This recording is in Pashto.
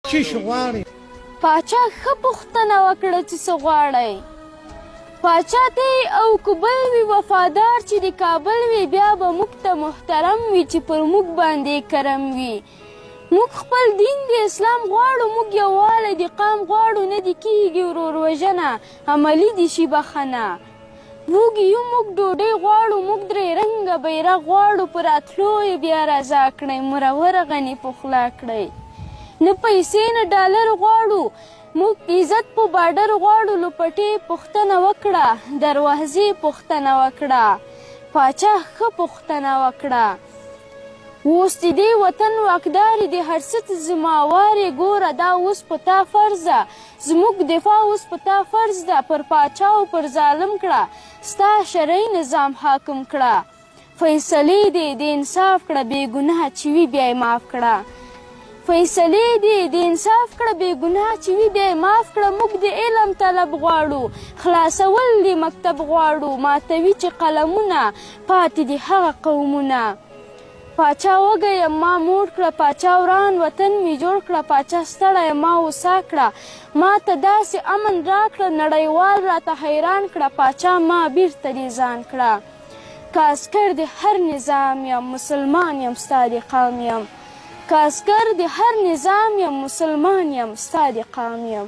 څه غواړې؟ پاچا ښه پوښتنه وکړه چې څه غواړئ. پاچا ته او که بل وي وفادار چې د کابل وي بیا به موږ ته محترم وي چې پر موږ باندې کرم وي. موږ خپل دین د اسلام غواړو، موږ یووالی د قام غواړو، نه دې کیږي ورور وژنه، عملي دې شي بخښنه. موږ یو موږ ډوډۍ غواړو، موږ درې رنګه بیرغ غواړو، په راتلو یې بیا رضا کړئ، مرور غني پخلا کړئ. نه پیسې نه ډالر غواړو، موږ عزت په باډر غواړو. لوپټې پوښتنه وکړه، دروازې پوښتنه وکړه. پاچا ښه پوښتنه وکړه. اوس د دې وطن واکدارې د هر څه زماوارې، ګوره دا اوس په تا فرض ده، زموږ دفاع اوس په تا فرض ده. پر پاچا او پر ظالم کړه، ستا شرعي نظام حاکم کړه. فیصلې دې د انصاف کړه، بې ګناه چې وي بیا یې معاف کړه. فیصلې دې د انصاف کړه، بې ګناه چې وي بیا یې معاف کړه. موږ د علم طلب غواړو، خلاصول د مکتب غواړو. ماتوي چې قلمونه پاتې دي هغه قومونه. پاچا وږی یم ما موړ کړه، پاچا وران وطن مې جوړ کړه. پاچا ستړی یم ما هوسا کړه، ما ته داسې امن راکړه، نړیوال راته حیران کړه. پاچا ما بیرته دې ځان کړه. که عسکر د هر نظام یم مسلمان یم ستا د قام یم. که عسکر د هر نظام یم مسلمان یم ستا د قام یم.